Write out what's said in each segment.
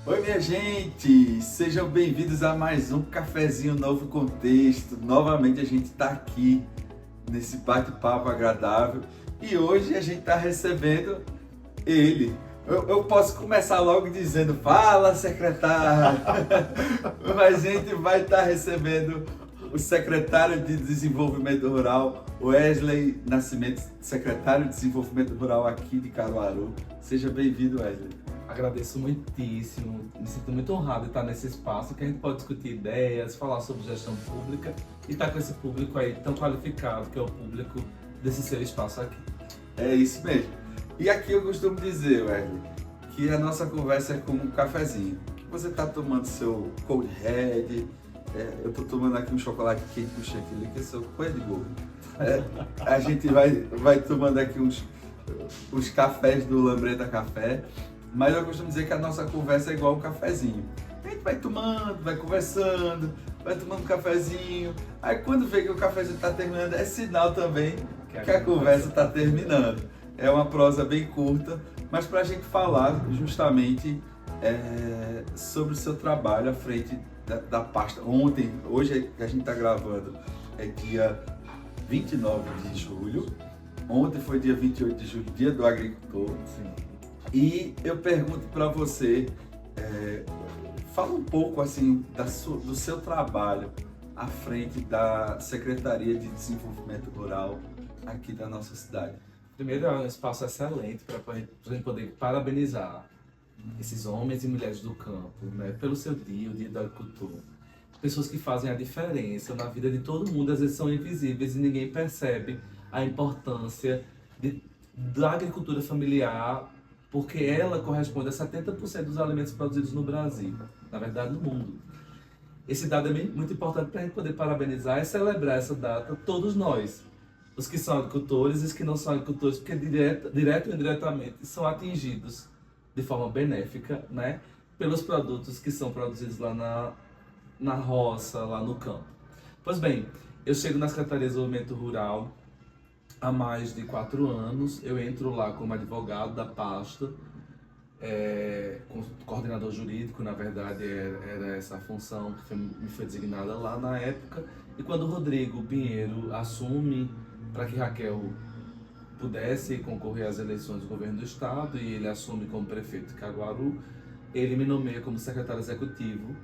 Oi, minha gente! Sejam bem-vindos a mais um Cafezinho Novo Contexto. Novamente a gente está aqui nesse bate-papo agradável e hoje a gente está recebendo ele. Eu posso começar logo dizendo, fala, secretário! Mas a gente vai estar recebendo o secretário de Desenvolvimento Rural, Wesley Nascimento, secretário de Desenvolvimento Rural aqui de Caruaru. Seja bem-vindo, Wesley. Agradeço muitíssimo, me sinto muito honrado de estar nesse espaço que a gente pode discutir ideias, falar sobre gestão pública e estar com esse público aí tão qualificado que é o público desse seu espaço aqui. É isso mesmo. E aqui eu costumo dizer, Wesley, que a nossa conversa é como um cafezinho. Você está tomando seu cold head, eu estou tomando aqui um chocolate quente com chantilly, que é seu coisa de gordo. A gente vai tomando aqui uns cafés do Lambreta Café. Mas eu costumo dizer que a nossa conversa é igual um cafezinho. A gente vai tomando, vai conversando, vai tomando um cafezinho. Aí quando vê que o cafezinho está terminando, é sinal também que a conversa está terminando. É uma prosa bem curta, mas para a gente falar justamente sobre o seu trabalho à frente da pasta. Hoje a gente está gravando, é dia 29 de julho. Ontem foi dia 28 de julho, dia do agricultor. Sim. E eu pergunto para você, fala um pouco assim do seu trabalho à frente da Secretaria de Desenvolvimento Rural aqui da nossa cidade. Primeiro, é um espaço excelente para a gente poder parabenizar esses homens e mulheres do campo, né, pelo seu dia, o dia do agricultor. Pessoas que fazem a diferença na vida de todo mundo, às vezes são invisíveis e ninguém percebe a importância da agricultura familiar, porque ela corresponde a 70% dos alimentos produzidos no Brasil, na verdade no mundo. Esse dado é muito importante para a gente poder parabenizar e celebrar essa data, todos nós, os que são agricultores e os que não são agricultores, porque direto ou indiretamente são atingidos de forma benéfica, né, pelos produtos que são produzidos lá na roça, lá no campo. Pois bem, eu chego na Secretaria de Desenvolvimento Rural há mais de 4 anos, eu entro lá como advogado da pasta, coordenador jurídico, na verdade era essa a função que me foi designada lá na época, e quando o Rodrigo Pinheiro assume para que Raquel pudesse concorrer às eleições do governo do estado, e ele assume como prefeito de Caruaru, ele me nomeia como secretário executivo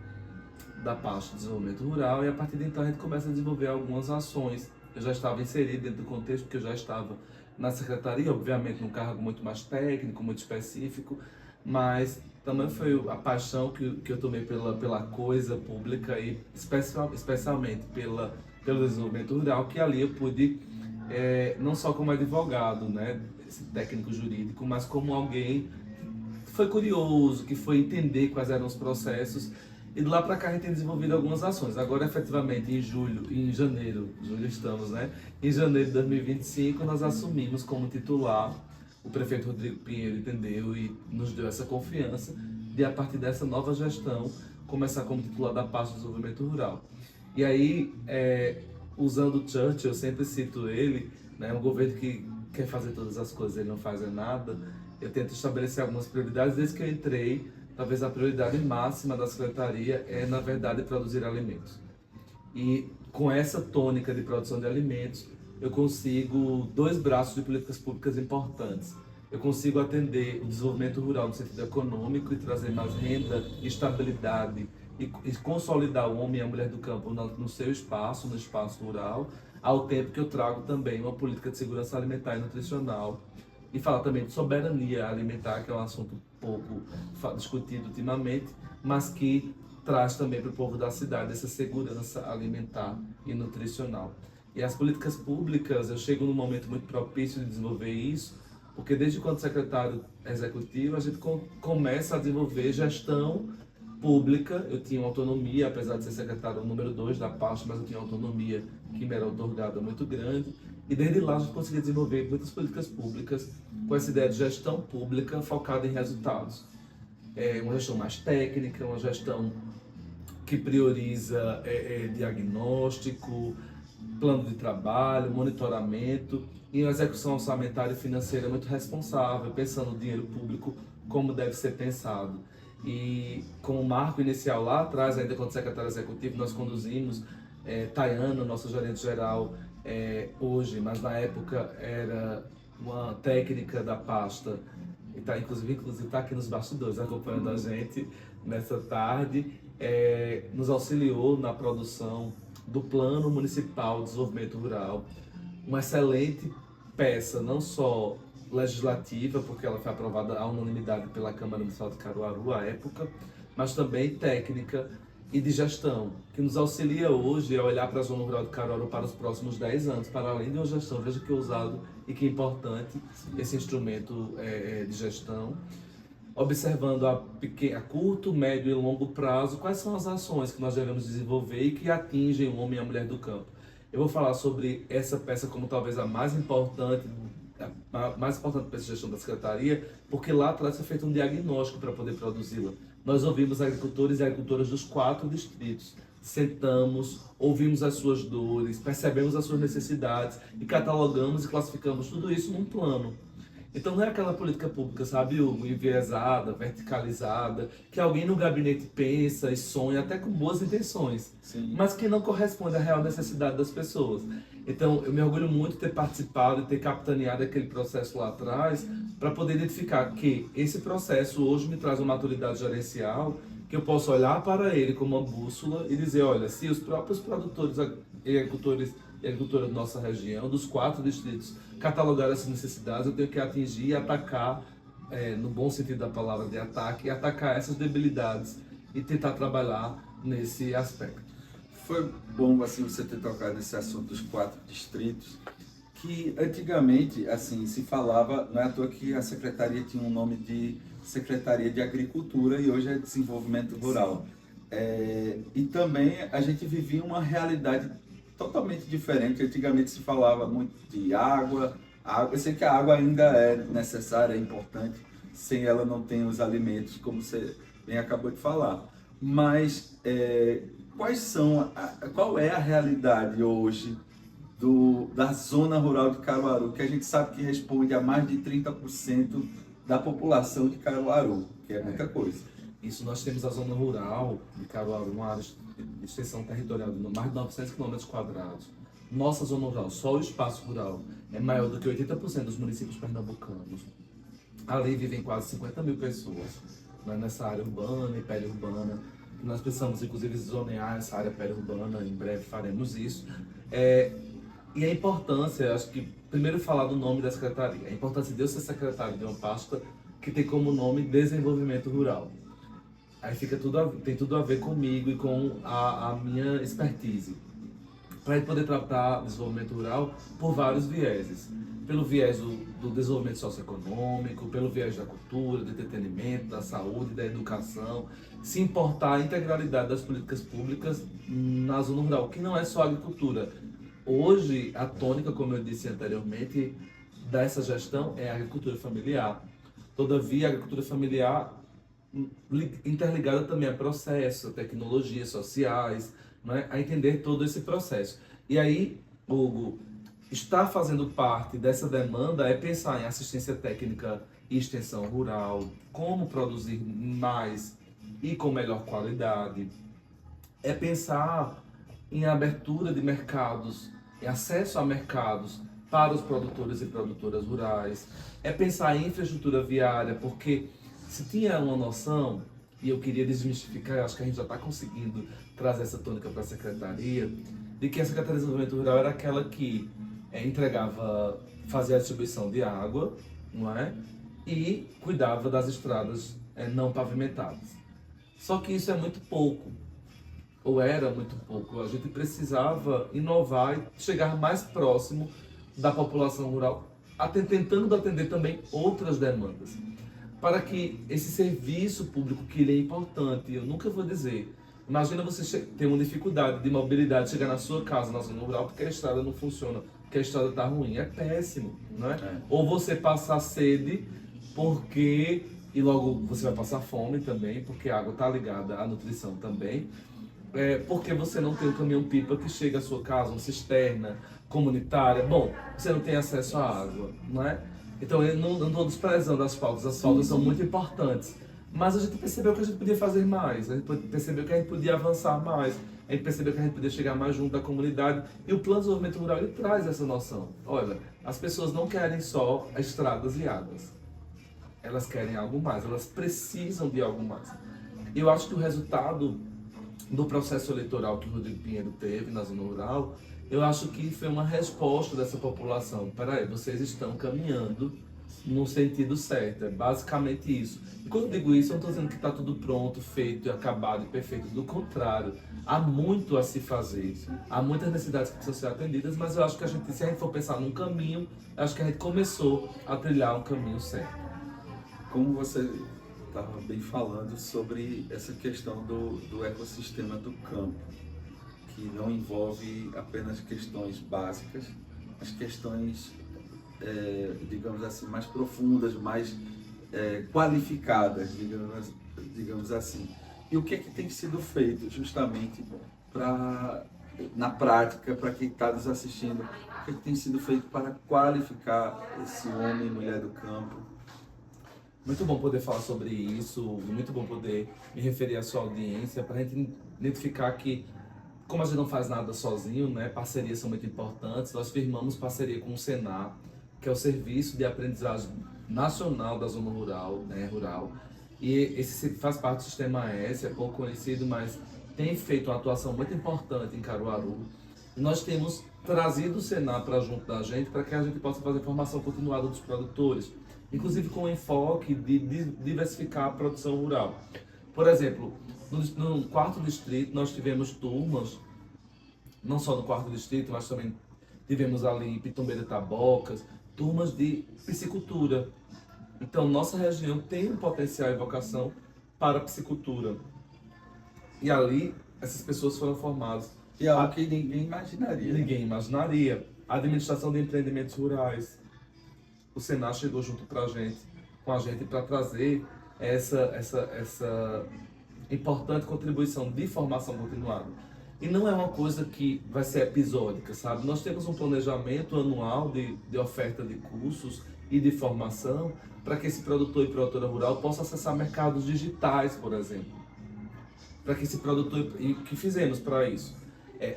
da pasta de desenvolvimento rural, e a partir de então a gente começa a desenvolver algumas ações. Eu já estava inserido dentro do contexto, porque eu já estava na secretaria, obviamente num cargo muito mais técnico, muito específico, mas também foi a paixão que eu tomei pela coisa pública e especialmente pelo desenvolvimento rural, que ali eu pude, não só como advogado, né, esse técnico jurídico, mas como alguém que foi curioso, que foi entender quais eram os processos. E de lá para cá a gente tem desenvolvido algumas ações. Agora, efetivamente, em janeiro estamos, né? Em janeiro de 2025, nós assumimos como titular, o prefeito Rodrigo Pinheiro entendeu e nos deu essa confiança de, a partir dessa nova gestão, começar como titular da pasta de desenvolvimento rural. E aí, usando o Churchill, eu sempre cito ele, né? Um governo que quer fazer todas as coisas, ele não faz nada. Eu tento estabelecer algumas prioridades desde que eu entrei. Talvez a prioridade máxima da secretaria é, na verdade, produzir alimentos. E com essa tônica de produção de alimentos, eu consigo 2 braços de políticas públicas importantes. Eu consigo atender o desenvolvimento rural no sentido econômico e trazer mais renda, estabilidade e consolidar o homem e a mulher do campo no seu espaço, no espaço rural, ao tempo que eu trago também uma política de segurança alimentar e nutricional. E falar também de soberania alimentar, que é um assunto pouco discutido ultimamente, mas que traz também para o povo da cidade essa segurança alimentar e nutricional. E as políticas públicas, eu chego num momento muito propício de desenvolver isso, porque desde quando secretário executivo, a gente começa a desenvolver gestão pública. Eu tinha uma autonomia, apesar de ser secretário número 2 da pasta, mas eu tinha uma autonomia que me era otorgada muito grande. E desde lá a gente conseguia desenvolver muitas políticas públicas com essa ideia de gestão pública focada em resultados. Uma gestão mais técnica, uma gestão que prioriza diagnóstico, plano de trabalho, monitoramento e uma execução orçamentária e financeira muito responsável, pensando no dinheiro público como deve ser pensado. E como marco inicial lá atrás, ainda quando secretário executivo, nós conduzimos Tayana, nosso gerente geral, hoje, mas na época era uma técnica da pasta, e tá, inclusive está aqui nos bastidores acompanhando a gente nessa tarde, nos auxiliou na produção do Plano Municipal de Desenvolvimento Rural, uma excelente peça, não só legislativa, porque ela foi aprovada à unanimidade pela Câmara Municipal de Caruaru à época, mas também técnica e de gestão, que nos auxilia hoje a olhar para a Zona Rural de Caruaru para os próximos 10 anos, para além de uma gestão, veja que ousado e que importante esse instrumento de gestão, observando a curto, médio e longo prazo quais são as ações que nós devemos desenvolver e que atingem o homem e a mulher do campo. Eu vou falar sobre essa peça como talvez a mais importante para essa gestão da Secretaria, porque lá atrás foi feito um diagnóstico para poder produzi-la. Nós ouvimos agricultores e agricultoras dos 4 distritos, sentamos, ouvimos as suas dores, percebemos as suas necessidades e catalogamos e classificamos tudo isso num plano. Então não é aquela política pública, sabe, Hugo, enviesada, verticalizada, que alguém no gabinete pensa e sonha até com boas intenções, Sim. mas que não corresponde à real necessidade das pessoas. Então eu me orgulho muito de ter participado e ter capitaneado aquele processo lá atrás para poder identificar que esse processo hoje me traz uma maturidade gerencial que eu posso olhar para ele como uma bússola e dizer, olha, se os próprios produtores e agricultores e agricultura da nossa região, dos 4 distritos, catalogar essas necessidades, eu tenho que atingir e atacar, no bom sentido da palavra de ataque, e atacar essas debilidades e tentar trabalhar nesse aspecto. Foi bom assim você ter tocado nesse assunto dos 4 distritos, que antigamente assim se falava, não é à toa que a secretaria tinha um nome de Secretaria de Agricultura e hoje é Desenvolvimento Rural. E também a gente vivia uma realidade totalmente diferente. Antigamente se falava muito de água. Eu sei que a água ainda é necessária, é importante. Sem ela não tem os alimentos, como você bem acabou de falar. Mas qual é a realidade hoje da zona rural de Caruaru, que a gente sabe que responde a mais de 30% da população de Caruaru, que é muita coisa. Isso, nós temos a zona rural de Caruaru, uma área de extensão territorial de mais de 900 km². Nossa zona rural, só o espaço rural, é maior do que 80% dos municípios pernambucanos. Ali vivem quase 50 mil pessoas, né, nessa área urbana e periurbana. Nós precisamos, inclusive, zonear essa área periurbana, em breve faremos isso. E a importância, acho que, primeiro falar do nome da secretaria, a importância de eu ser secretário de uma pasta que tem como nome Desenvolvimento Rural. Aí tem tudo a ver comigo e com a minha expertise. Para poder tratar desenvolvimento rural por vários vieses. Pelo viés do desenvolvimento socioeconômico, pelo viés da cultura, do entretenimento, da saúde, da educação. Se importar a integralidade das políticas públicas na zona rural, que não é só agricultura. Hoje, a tônica, como eu disse anteriormente, dessa gestão é a agricultura familiar. Todavia, a agricultura familiar interligada também a processos, a tecnologias sociais, né, a entender todo esse processo. E aí, Hugo, estar fazendo parte dessa demanda é pensar em assistência técnica e extensão rural, como produzir mais e com melhor qualidade, é pensar em abertura de mercados, em acesso a mercados para os produtores e produtoras rurais, é pensar em infraestrutura viária, porque se tinha uma noção, e eu queria desmistificar, acho que a gente já está conseguindo trazer essa tônica para a Secretaria, de que a Secretaria de Desenvolvimento Rural era aquela que fazia a distribuição de água, não é? E cuidava das estradas não pavimentadas. Só que isso é muito pouco, ou era muito pouco. A gente precisava inovar e chegar mais próximo da população rural, tentando atender também outras demandas. Para que esse serviço público, que ele é importante, eu nunca vou dizer, imagina você ter uma dificuldade de mobilidade, chegar na sua casa, na zona rural, porque a estrada não funciona, porque a estrada está ruim, é péssimo, não é? Ou você passar sede, e logo você vai passar fome também, porque a água está ligada à nutrição também, porque você não tem um caminhão-pipa que chega à sua casa, uma cisterna comunitária, você não tem acesso à água, não é? Então eu não estou desprezando as faltas são muito importantes, Mas a gente percebeu que a gente podia fazer mais, a gente percebeu que a gente podia avançar mais, a gente percebeu que a gente podia chegar mais junto da comunidade. E o Plano de Desenvolvimento Rural ele traz essa noção. Olha, as pessoas não querem só estradas e águas. Elas querem algo mais, elas precisam de algo mais. Eu acho que o resultado do processo eleitoral que o Rodrigo Pinheiro teve na zona rural, eu acho que foi uma resposta dessa população. Peraí, vocês estão caminhando no sentido certo, é basicamente isso. E quando eu digo isso, eu não estou dizendo que está tudo pronto, feito, acabado e perfeito. Do contrário, há muito a se fazer, há muitas necessidades que precisam ser atendidas, mas eu acho que se a gente for pensar num caminho, eu acho que a gente começou a trilhar um caminho certo. Como você estava bem falando sobre essa questão do ecossistema do campo, que não envolve apenas questões básicas, mas questões, digamos assim, mais profundas, mais qualificadas, digamos assim. E o que é que tem sido feito justamente na prática, para quem está nos assistindo, o que é que tem sido feito para qualificar esse homem e mulher do campo? Muito bom poder falar sobre isso, muito bom poder me referir à sua audiência, para a gente identificar que, como a gente não faz nada sozinho, né, parcerias são muito importantes. Nós firmamos parceria com o Senar, que é o Serviço de Aprendizagem Nacional da Zona Rural, né, e esse faz parte do Sistema S, é pouco conhecido, mas tem feito uma atuação muito importante em Caruaru. E nós temos trazido o Senar para junto da gente, para que a gente possa fazer formação continuada dos produtores, inclusive com o enfoque de diversificar a produção rural. Por exemplo, no quarto distrito nós tivemos turmas, não só no quarto distrito, mas também tivemos ali em Pitombeira Tabocas, turmas de piscicultura. Então nossa região tem um potencial e vocação para a piscicultura. E ali essas pessoas foram formadas. E é algo que ninguém imaginaria. Ninguém imaginaria. A administração de empreendimentos rurais. O Senar chegou junto com a gente para trazer essa importante contribuição de formação continuada. E não é uma coisa que vai ser episódica, sabe? Nós temos um planejamento anual de oferta de cursos e de formação para que esse produtor e produtora rural possa acessar mercados digitais, por exemplo. Para que esse produtor... E o que fizemos para isso?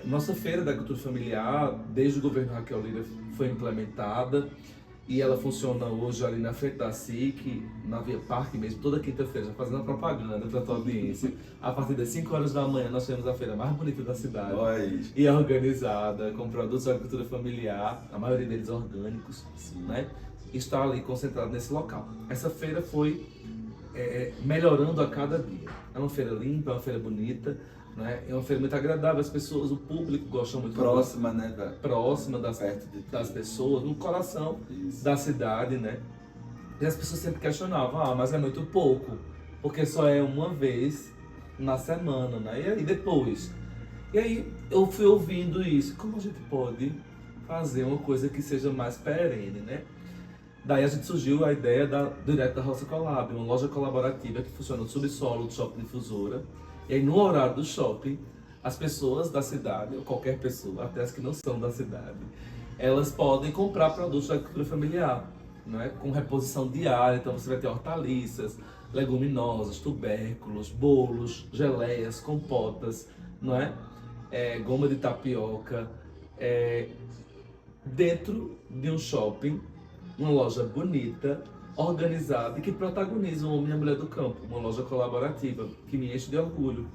Nossa feira da agricultura familiar, desde o governo Raquel Lira, foi implementada. E ela funciona hoje ali na frente da SIC, na Via Parque mesmo, toda quinta-feira, já fazendo a propaganda para a tua audiência. A partir das 5 horas da manhã nós temos a feira mais bonita da cidade. Oi. E organizada, com produtos de agricultura familiar, a maioria deles orgânicos, né? E está ali concentrado nesse local. Essa feira foi melhorando a cada dia. É uma feira limpa, é uma feira bonita, né? É uma feira muito agradável, as pessoas, o público gosta muito. Próxima, né? Próxima das pessoas, no coração da cidade, né? E as pessoas sempre questionavam, mas é muito pouco, porque só é uma vez na semana, né? E aí depois? E aí eu fui ouvindo isso, como a gente pode fazer uma coisa que seja mais perene, né? Daí a gente surgiu a ideia direto da Roça Colab, uma loja colaborativa que funciona no subsolo do Shopping Difusora. E aí no horário do shopping, as pessoas da cidade, ou qualquer pessoa, até as que não são da cidade, elas podem comprar produtos da agricultura familiar, não é? Com reposição diária. Então você vai ter hortaliças, leguminosas, tubérculos, bolos, geleias, compotas, não é? Goma de tapioca, dentro de um shopping, uma loja bonita, organizada e que protagoniza o homem e a mulher do campo. Uma loja colaborativa que me enche de orgulho,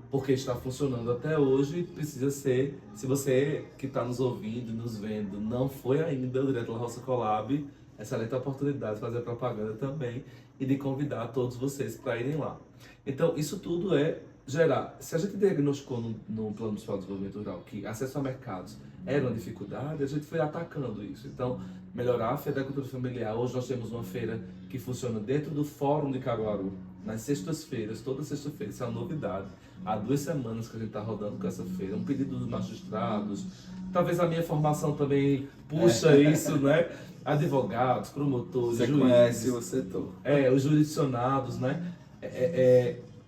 porque está funcionando até hoje e precisa ser. Se você que está nos ouvindo e nos vendo não foi ainda direto da Roça Colab, excelente oportunidade de fazer propaganda também e de convidar todos vocês para irem lá. Então, isso tudo é gerar. Se a gente diagnosticou no Plano Municipal de Desenvolvimento Rural que acesso a mercados era uma dificuldade, a gente foi atacando isso. Então, melhorar a feira da agricultura familiar. Hoje nós temos uma feira que funciona dentro do Fórum de Caruaru, nas sextas-feiras, toda sexta-feira. Isso é uma novidade. Há 2 semanas que a gente está rodando com essa feira. Um pedido dos magistrados. Talvez a minha formação também puxa isso, né? Advogados, promotores, Você juízes. conhece o setor. Os jurisdicionados, né?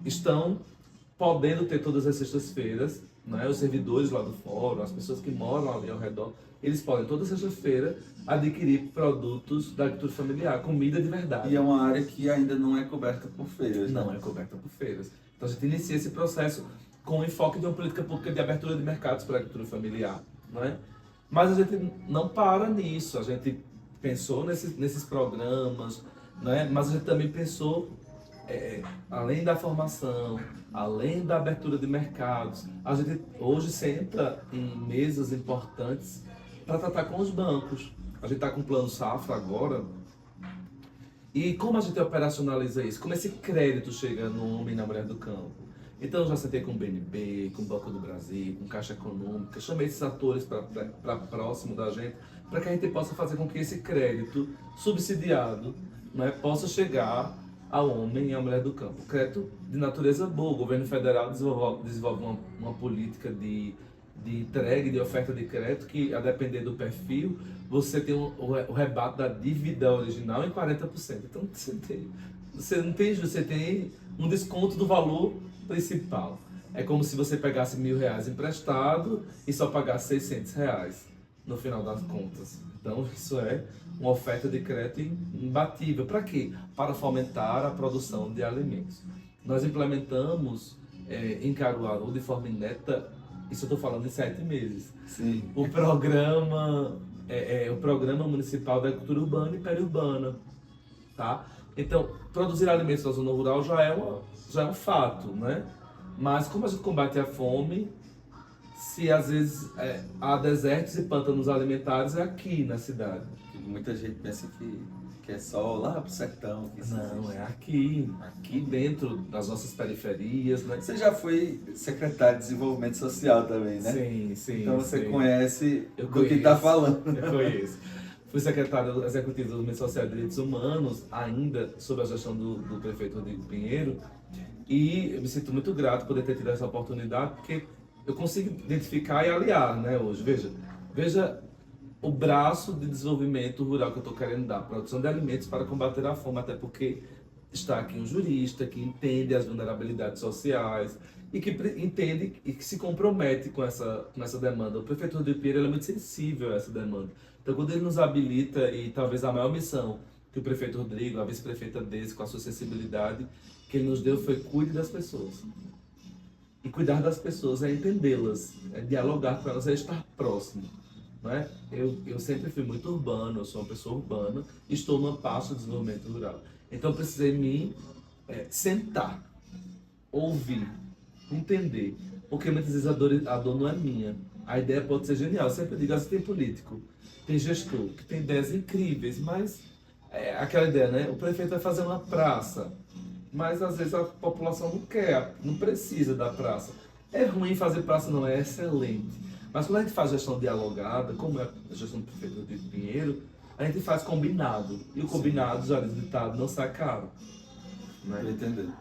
Estão podendo ter todas as sextas-feiras, né? Os servidores lá do fórum, as pessoas que moram ali ao redor, eles podem toda sexta-feira adquirir produtos da agricultura familiar, comida de verdade. E é uma área que ainda não é coberta por feiras, né? Não é coberta por feiras. Então a gente inicia esse processo com o enfoque de uma política pública de abertura de mercados para a agricultura familiar, não é? Mas a gente não para nisso, a gente pensou nesses programas, né? Mas a gente também pensou, além da formação, além da abertura de mercados, a gente hoje senta em mesas importantes para tratar com os bancos. A gente está com o Plano Safra agora. E como a gente operacionaliza isso? Como esse crédito chega no homem e na mulher do campo? Então eu já sentei com o BNB, com o Banco do Brasil, com Caixa Econômica, chamei esses atores para próximo da gente, para que a gente possa fazer com que esse crédito subsidiado, né, possa chegar ao homem e à mulher do campo. Crédito de natureza boa. O governo federal desenvolve uma política de entrega, de oferta de crédito, que a depender do perfil, você tem o rebate da dívida original em 40%. Então você tem um desconto do valor principal. É como se você pegasse R$1.000 emprestado e só pagasse R$600 no final das contas. Então isso é uma oferta de crédito imbatível. Para quê? Para fomentar a produção de alimentos. Nós implementamos em Caruaru de forma ineta, isso eu estou falando em 7 meses. Sim. O programa municipal da agricultura urbana e periurbana, tá? Então, produzir alimentos na zona rural já é um fato, né? Mas como a gente combate a fome, se às vezes há desertos e pântanos alimentares, é aqui na cidade. Muita gente pensa que é só lá pro sertão. Não, é aqui dentro das nossas periferias, né? Você já foi secretário de Desenvolvimento Social também, né? Sim. Então você conhece Eu do que está falando. Eu conheço. Fui secretário executivo do Desenvolvimento Social e Direitos Humanos, ainda sob a gestão do prefeito Rodrigo Pinheiro, e eu me sinto muito grato por ter tido essa oportunidade, porque eu consigo identificar e aliar, né, hoje. Veja o braço de desenvolvimento rural que eu estou querendo dar, produção de alimentos para combater a fome, até porque está aqui um jurista que entende as vulnerabilidades sociais e que entende e que se compromete com essa demanda. O prefeito Rodrigo Pinheiro é muito sensível a essa demanda. Então, quando ele nos habilita, e talvez a maior missão que o prefeito Rodrigo, a vice-prefeita Deise, com a sua sensibilidade, que ele nos deu foi cuide das pessoas. E cuidar das pessoas é entendê-las, é dialogar com elas, é estar próximo. Não é? Eu sempre fui muito urbano, eu sou uma pessoa urbana, estou numa pasta de desenvolvimento rural. Então eu precisei me sentar, ouvir, entender. Porque muitas vezes a dor não é minha. A ideia pode ser genial. Eu sempre digo, tem político, tem gestor, que tem ideias incríveis, mas é aquela ideia, né? O prefeito vai fazer uma praça, mas às vezes a população não quer, não precisa da praça. É ruim fazer praça, não, é excelente. Mas quando a gente faz gestão dialogada, como é a gestão do prefeito Rodrigo Pinheiro, a gente faz combinado. E o combinado, já diz o ditado, não sai caro. Né? Estou entendendo.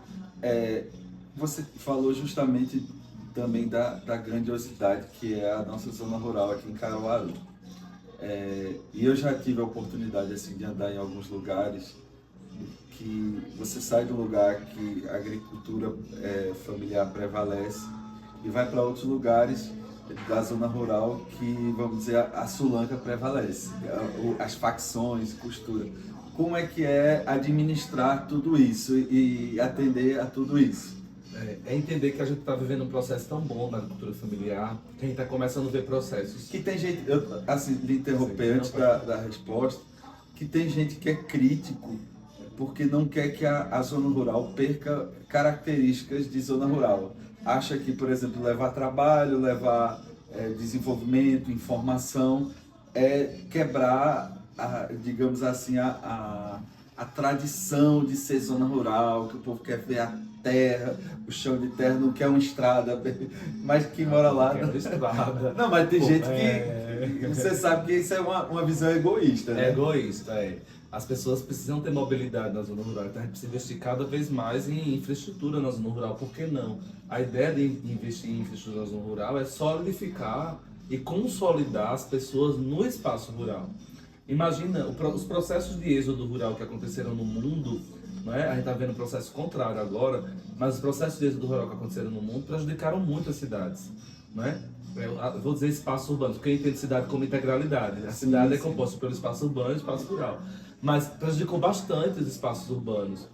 Você falou justamente também da grandiosidade que é a nossa zona rural aqui em Caruaru. E eu já tive a oportunidade assim, de andar em alguns lugares que você sai do lugar que a agricultura familiar prevalece e vai para outros lugares da zona rural que, vamos dizer, a sulanca prevalece, as facções, costura. Como é que é administrar tudo isso e atender a tudo isso? É entender que a gente está vivendo um processo tão bom na agricultura familiar, que a gente está começando a ver processos. Que tem gente, assim, lhe interromper antes da resposta, que tem gente que é crítico porque não quer que a zona rural perca características de zona rural. Acha que, por exemplo, levar trabalho, levar desenvolvimento, informação, quebrar, digamos assim, a tradição de ser zona rural, que o povo quer ver a terra, o chão de terra, não quer uma estrada, mas quem mora lá... Não quer estrada. Não, mas tem gente que... Você sabe que isso é uma visão egoísta, né? É egoísta, As pessoas precisam ter mobilidade na zona rural, então a gente precisa investir cada vez mais em infraestrutura na zona rural, por que não? A ideia de investir em infraestrutura na zona rural é solidificar e consolidar as pessoas no espaço rural. Imagina os processos de êxodo rural que aconteceram no mundo não é? A gente está vendo um processo contrário agora, mas os processos de êxodo rural que aconteceram no mundo prejudicaram muito as cidades, não é? Eu vou dizer espaço urbano, porque eu entendo cidade como integralidade. A cidade é composta pelo espaço urbano e espaço rural, mas prejudicou bastante os espaços urbanos,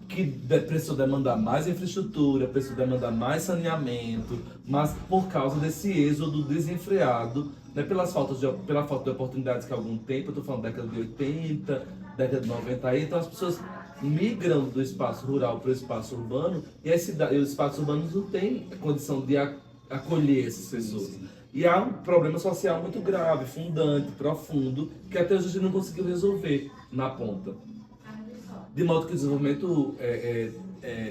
que precisou demandar mais infraestrutura, precisou demandar mais saneamento, mas por causa desse êxodo desenfreado, né, pela falta de oportunidades que há algum tempo, eu estou falando década de 80, década de 90 aí, então as pessoas migram do espaço rural para o espaço urbano e os espaços urbanos não têm condição de acolher essas pessoas. Sim. E há um problema social muito grave, fundante, profundo, que até hoje a gente não conseguiu resolver na ponta. De modo que o desenvolvimento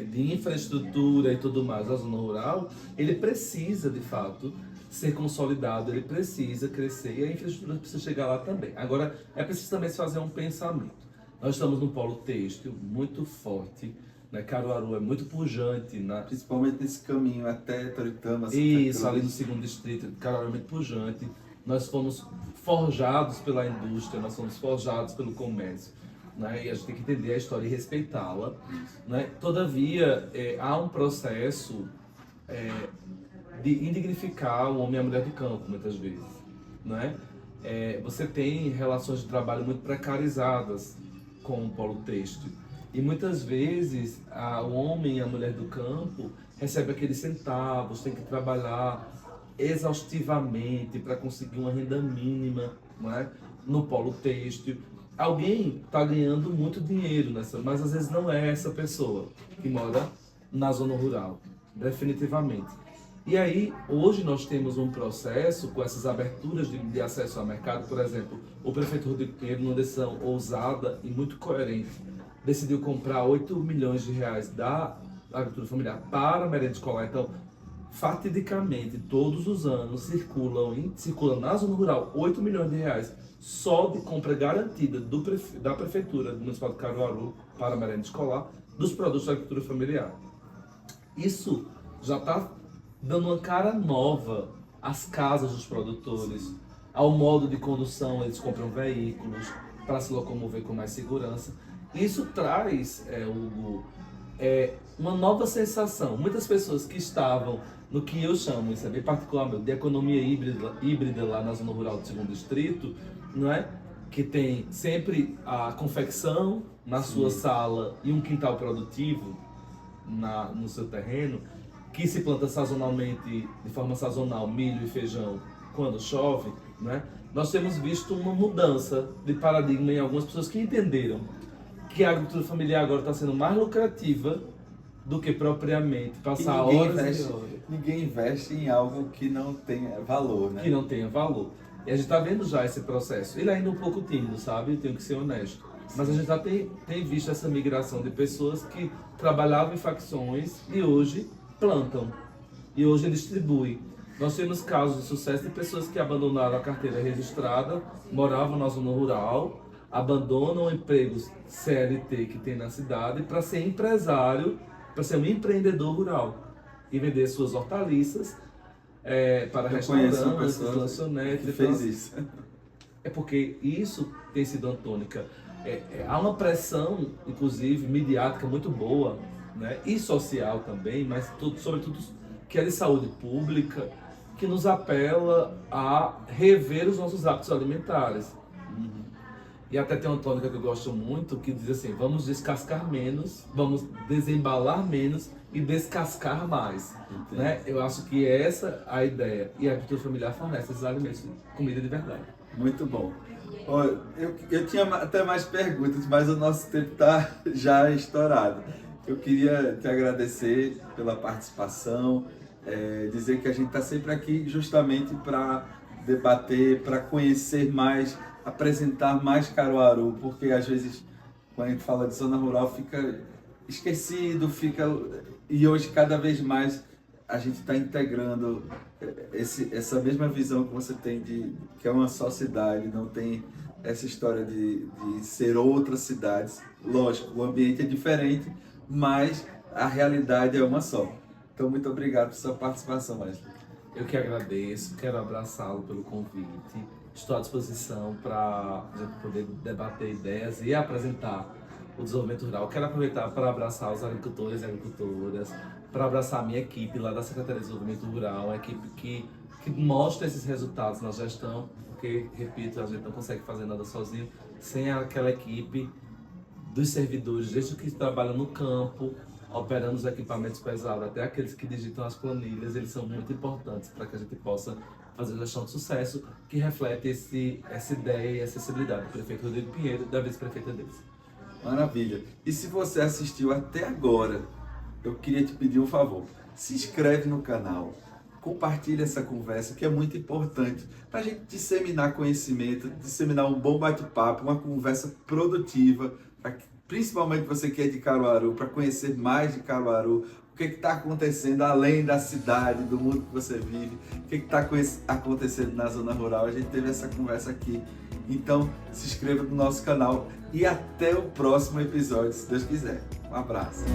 de infraestrutura e tudo mais na zona rural, ele precisa, de fato, ser consolidado, ele precisa crescer e a infraestrutura precisa chegar lá também. Agora, é preciso também se fazer um pensamento. Nós estamos num polo têxtil muito forte, né? Caruaru é muito pujante. Principalmente nesse caminho até Toritama. Isso, ali no segundo distrito, Caruaru é muito pujante. Nós fomos forjados pela indústria, nós fomos forjados pelo comércio. Né? E a gente tem que entender a história e respeitá-la. Né? Todavia, há um processo de indignificar o homem e a mulher do campo, muitas vezes. Né? Você tem relações de trabalho muito precarizadas com o polo têxtil. E muitas vezes o homem e a mulher do campo recebem aqueles centavos, tem que trabalhar exaustivamente para conseguir uma renda mínima, não é? No polo têxtil. Alguém está ganhando muito dinheiro nessa, mas às vezes não é essa pessoa que mora na zona rural, definitivamente. E aí, hoje nós temos um processo com essas aberturas de acesso ao mercado. Por exemplo, o prefeito Rodrigo Pinheiro, numa decisão ousada e muito coerente, decidiu comprar 8 milhões de reais da agricultura familiar para a merenda escolar. Então, fatidicamente, todos os anos circulam na zona rural 8 milhões de reais só de compra garantida da Prefeitura Municipal de Caruaru para a merenda escolar dos produtos da agricultura familiar. Isso já está dando uma cara nova às casas dos produtores, ao modo de condução. Eles compram veículos para se locomover com mais segurança. Isso traz, Hugo, uma nova sensação. Muitas pessoas que estavam no que eu chamo, isso é bem particular meu, de economia híbrida lá na zona rural do segundo distrito, não é? Que tem sempre a confecção na sua sala e um quintal produtivo no seu terreno, que se planta sazonalmente, de forma sazonal, milho e feijão quando chove, né? Nós temos visto uma mudança de paradigma em algumas pessoas que entenderam que a agricultura familiar agora está sendo mais lucrativa do que propriamente passar horas e horas. Ninguém investe em algo que não tenha valor, né? Que não tenha valor. E a gente está vendo já esse processo. Ele ainda é um pouco tímido, sabe? Eu tenho que ser honesto. Mas a gente já tem visto essa migração de pessoas que trabalhavam em facções e hoje plantam. E hoje distribuem. Nós temos casos de sucesso de pessoas que abandonaram a carteira registrada, moravam na zona rural, abandonam empregos CLT que tem na cidade para ser empresário, para ser um empreendedor rural e vender suas hortaliças para restaurantes, lanchonetes. Que fez isso. É porque isso tem sido uma tônica. Há uma pressão, inclusive, midiática muito boa, né? E social também, mas sobretudo que é de saúde pública, que nos apela a rever os nossos hábitos alimentares. E até tem uma tônica que eu gosto muito, que diz assim: vamos descascar menos, vamos desembalar menos e descascar mais. Né? Eu acho que essa é a ideia. E a agricultura familiar fornece esses alimentos, comida de verdade. Muito bom. Eu tinha até mais perguntas, mas o nosso tempo está já estourado. Eu queria te agradecer pela participação, dizer que a gente está sempre aqui justamente para debater, para conhecer mais, apresentar mais Caruaru, porque às vezes quando a gente fala de zona rural fica esquecido, e hoje cada vez mais a gente está integrando essa mesma visão que você tem de que é uma só cidade, não tem essa história de ser outras cidades. Lógico, o ambiente é diferente, mas a realidade é uma só. Então, muito obrigado por sua participação, Wesley. Eu que agradeço, quero abraçá-lo pelo convite. Estou à disposição para poder debater ideias e apresentar o desenvolvimento rural. Quero aproveitar para abraçar os agricultores e agricultoras, para abraçar a minha equipe lá da Secretaria de Desenvolvimento Rural, uma equipe que mostra esses resultados na gestão, porque, repito, a gente não consegue fazer nada sozinho sem aquela equipe dos servidores, desde que trabalham no campo, operando os equipamentos pesados, até aqueles que digitam as planilhas, eles são muito importantes para que a gente possa fazer gestão de sucesso, que reflete essa ideia e essa sensibilidade do prefeito Rodrigo Pinheiro e da vice-prefeita deles. Maravilha. E se você assistiu até agora, eu queria te pedir um favor. Se inscreve no canal, compartilha essa conversa, que é muito importante para a gente disseminar conhecimento, disseminar um bom bate-papo, uma conversa produtiva, principalmente você que é de Caruaru, para conhecer mais de Caruaru, o que está acontecendo além da cidade, do mundo que você vive, o que está acontecendo na zona rural. A gente teve essa conversa aqui. Então, se inscreva no nosso canal e até o próximo episódio, se Deus quiser. Um abraço.